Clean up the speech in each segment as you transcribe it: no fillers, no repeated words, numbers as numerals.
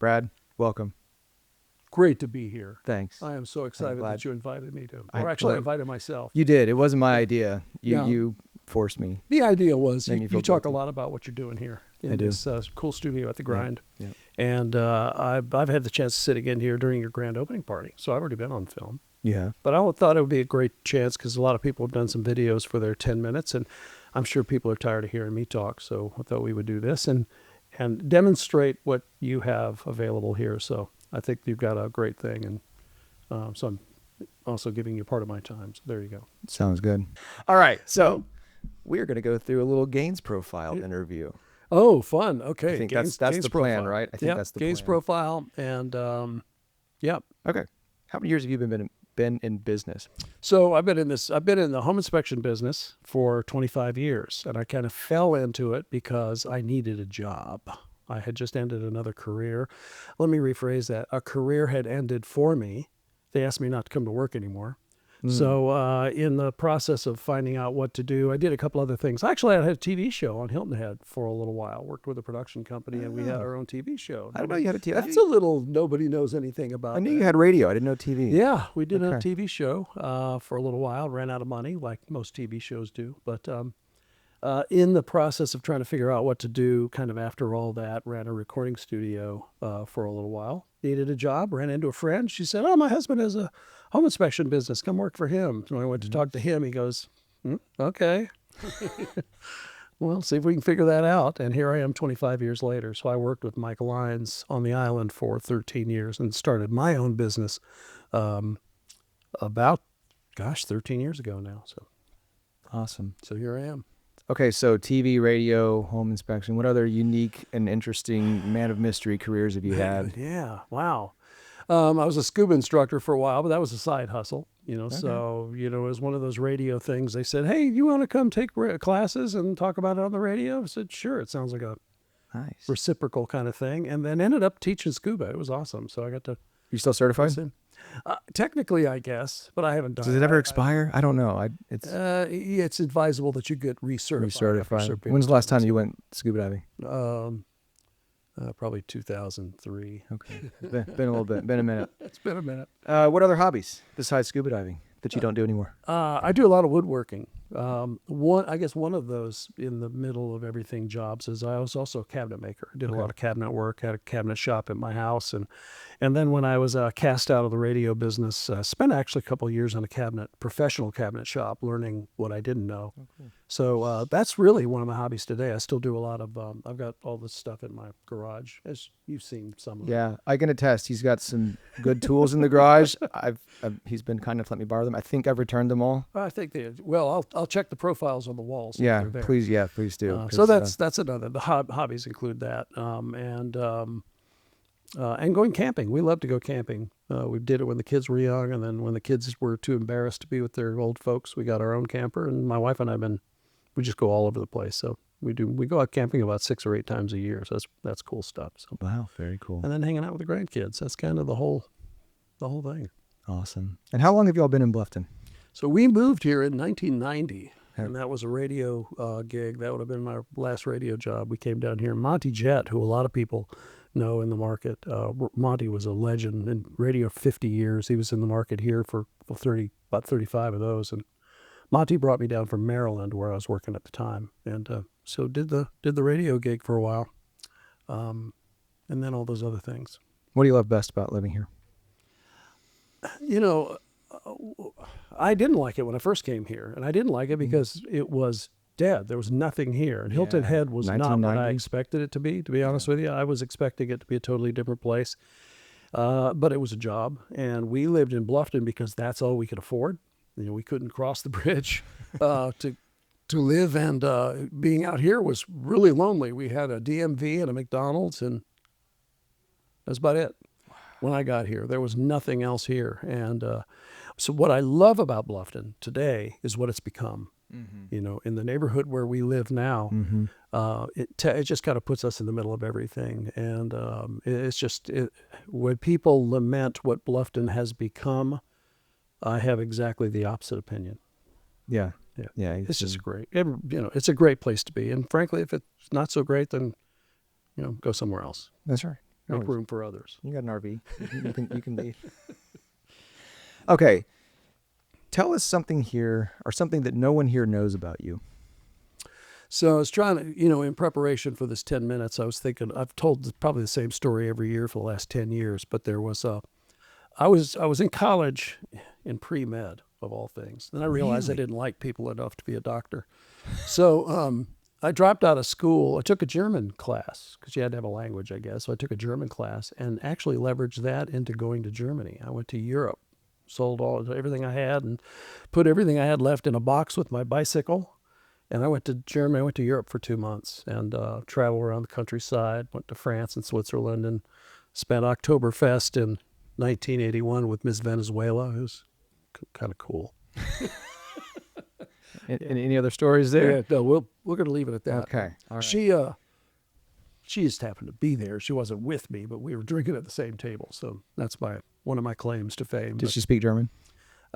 Brad, welcome. Great to be here. Thanks. I am so excited glad. that you invited me to. I- Or actually, I well, invited myself. You did. It wasn't my idea. Yeah. You forced me. The idea was Made me you feel talk a guilty. lot about what you're doing here in I do. this cool studio at the Grind. Yeah. And I've had the chance to sit again here during your grand opening party. So I've already been on film. Yeah. But I thought it would be a great chance because a lot of people have done some videos for their 10 minutes. And I'm sure people are tired of hearing me talk. So I thought we would do this and demonstrate what you have available here. So I think you've got a great thing. And so I'm also giving you part of my time. So there you go. Sounds good. All right. So we're going to go through a little Gaines profile interview. Oh, fun. Okay. I think Gaines that's the plan, profile. right? I think Yep, that's the Gaines plan. profile. And yep. Okay. How many years have you been in business? So I've been in the home inspection business for 25 years, and I kind of fell into it because I needed a job. I had just ended another career. Let me rephrase that. A career had ended for me. They asked me not to come to work anymore. So in the process of finding out what to do, I did a couple other things. Actually, I had a TV show on Hilton Head for a little while. Worked with a production company, and we had our own TV show. I didn't know you had a TV. That's a little nobody knows anything about. I knew that. you had radio. I didn't know TV. Yeah, we did a Okay. TV show for a little while. Ran out of money, like most TV shows do. But in the process of trying to figure out what to do, kind of after all that, ran a recording studio for a little while. Needed a job. Ran into a friend. She said, "Oh, my husband has a home inspection business. Come work for him." So I went to talk to him. He goes, "Okay." Well, see if we can figure that out. And here I am 25 years later. So I worked with Mike Lyons on the island for 13 years and started my own business about, 13 years ago now. Awesome. So here I am. Okay, so TV, radio, home inspection. What other unique and interesting man of mystery careers have you had? Yeah, wow. I was a scuba instructor for a while, but that was a side hustle, So, it was one of those radio things. They said, "Hey, you want to come take classes and talk about it on the radio?" I said, "Sure." It sounds like a Nice. reciprocal kind of thing. And then ended up teaching scuba. It was awesome. So I got to You still certified? listen. Technically, I guess, but I haven't done Does it ever expire? I don't know. It's advisable that you get recertified. after a certain period When's of the last time. time you went scuba diving? Probably 2003. Okay. Been a little bit. Been a minute. It's been a minute. What other hobbies besides scuba diving that you don't do anymore? I do a lot of woodworking. One of those in the middle of everything jobs is I was also a cabinet maker. I did a lot of cabinet work, had a cabinet shop at my house. And then when I was cast out of the radio business, spent actually a couple of years in a professional cabinet shop learning what I didn't know. So that's really one of my hobbies today. I still do a lot of, I've got all this stuff in my garage, as you've seen some of it. Yeah, I can attest. He's got some good tools in the garage. He's been kind enough to let me borrow them. I think I've returned them all. I think I'll check the profiles on the walls. if Yeah, they're there. please do. So 'cause, that's another. The hobbies include that, and going camping. We love to go camping. We did it when the kids were young, and then when the kids were too embarrassed to be with their old folks, we got our own camper. And my wife and we just go all over the place. So we go out camping about 6 or 8 times a year. So that's cool stuff. So wow, very cool. and then hanging out with the grandkids. That's kind of the whole thing. Awesome. And how long have y'all been in Bluffton? So we moved here in 1990. Okay. And that was a radio gig. That would have been my last radio job. We came down here. Monty Jett, who a lot of people know in the market. Monty was a legend in radio 50 years. He was in the market here for about 35 of those. And Monty brought me down from Maryland, where I was working at the time. And so did the radio gig for a while. And then all those other things. What do you love best about living here? I didn't like it when I first came here, and I didn't like it because it was dead. There was nothing here, and Hilton Head was not what I 1990. expected it to be. To be honest with you, I was expecting it to be a totally different place, but it was a job, and we lived in Bluffton because that's all we could afford. We couldn't cross the bridge to live, and being out here was really lonely. We had a DMV and a McDonald's, and that's about it. When I got here, there was nothing else here. And so what I love about Bluffton today is what it's become. In the neighborhood where we live now, it just kind of puts us in the middle of everything. And it's just, when people lament what Bluffton has become, I have exactly the opposite opinion. Yeah. It's just great. It's a great place to be. And frankly, if it's not so great, then, go somewhere else. That's right. make room for others. You got an RV. You can leave. Okay. Tell us something here, or something that no one here knows about you. So I was trying to, in preparation for this 10 minutes, I was thinking, I've told probably the same story every year for the last 10 years, but I was in college in pre-med, of all things. Then I realized I Really? didn't like people enough to be a doctor. So I dropped out of school. I took a German class because you had to have a language, I guess. So I took a German class and actually leveraged that into going to Germany. I went to Europe, sold everything I had, and put everything I had left in a box with my bicycle. And I went to Germany. I went to Europe for 2 months and traveled around the countryside. Went to France and Switzerland and spent Oktoberfest in 1981 with Miss Venezuela, who's kind of cool. Any other stories there? Yeah, no, we're going to leave it at that. Okay. All right. She just happened to be there. She wasn't with me, but we were drinking at the same table. So that's one of my claims to fame. Did she speak German?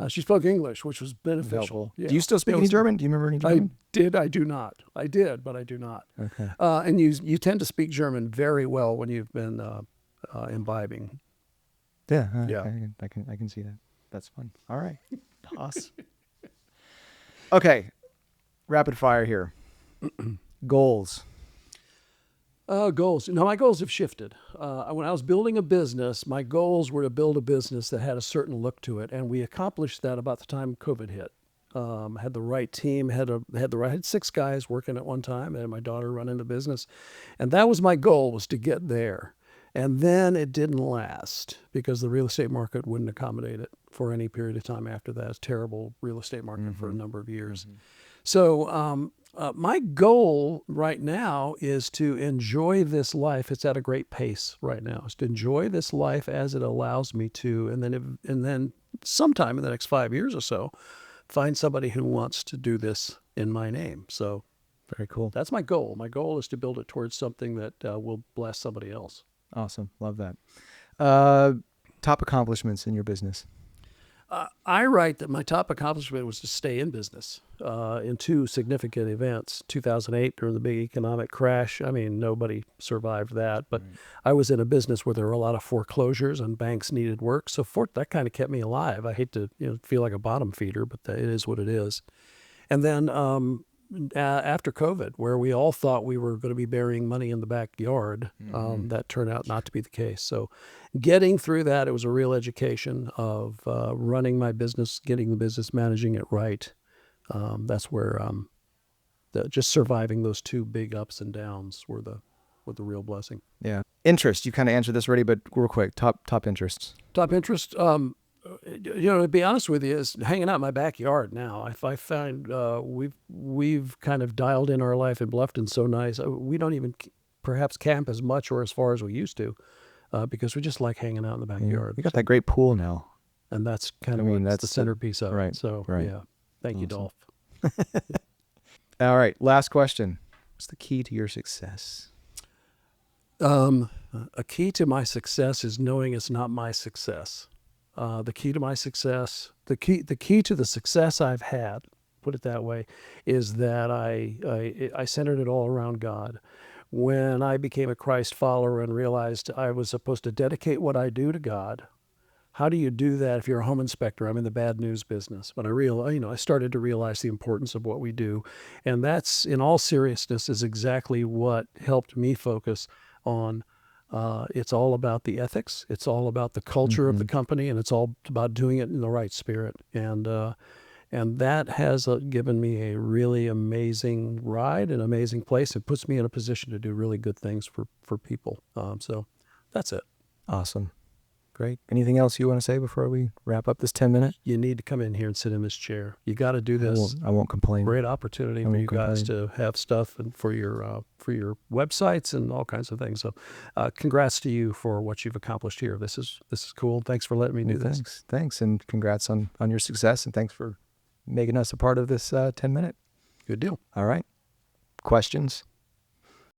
She spoke English, which was beneficial. Yeah. Do you still speak any German? Do you remember any German? I do not. I did, but I do not. Okay. And you tend to speak German very well when you've been imbibing. Yeah. Yeah. I can see that. That's fun. All right. Toss. Okay. Rapid fire here. Goals. Goals. No, my goals have shifted. When I was building a business, my goals were to build a business that had a certain look to it, and we accomplished that about the time COVID hit. Had the right team, had 6 guys working at one time, and my daughter running the business, and that was my goal, was to get there. And then it didn't last because the real estate market wouldn't accommodate it for any period of time after that. It's a terrible real estate market for a number of years. Mm-hmm. So my goal right now is to enjoy this life. It's at a great pace right now. Is to enjoy this life as it allows me to, and then sometime in the next 5 years or so, find somebody who wants to do this in my name. So very cool. That's my goal. My goal is to build it towards something that will bless somebody else. Awesome. Love that. Top accomplishments in your business. I write that my top accomplishment was to stay in business in 2 significant events. 2008, during the big economic crash. I mean, nobody survived that, but I was in a business where there were a lot of foreclosures and banks needed work. So that kind of kept me alive. I hate to feel like a bottom feeder, but it is what it is. And then after COVID, where we all thought we were going to be burying money in the backyard, that turned out not to be the case. So getting through that, it was a real education of running my business, getting the business, managing it right. That's where just surviving those 2 big ups and downs were the real blessing. Yeah. Interest. You kind of answered this already, but real quick, top interests. Top interest. To be honest with you, is hanging out in my backyard now. I find we've kind of dialed in our life in Bluffton so nice. We don't even perhaps camp as much or as far as we used to because we just like hanging out in the backyard. We got that great pool now. And that's kind of that's the centerpiece of right, it. So, right. Yeah. Thank you, Dolph. All right. Last question. What's the key to your success? A key to my success is knowing it's not my success. The key to my success, the key to the success I've had, put it that way, is that I centered it all around God. When I became a Christ follower and realized I was supposed to dedicate what I do to God, how do you do that if you're a home inspector? I'm in the bad news business. But I started to realize the importance of what we do. And that's, in all seriousness, is exactly what helped me focus on it's all about the ethics. It's all about the culture of the company, and it's all about doing it in the right spirit. And that has given me a really amazing ride, an amazing place. It puts me in a position to do really good things for people. So that's it. Awesome. Great. Anything else you want to say before we wrap up this 10-minute? You need to come in here and sit in this chair. You got to do this. I won't complain. Great opportunity for you guys to have stuff and for your websites and all kinds of things. So, congrats to you for what you've accomplished here. This is cool. Thanks for letting me do this. Thanks, and congrats on your success, and thanks for making us a part of this 10-minute. Good deal. All right. Questions?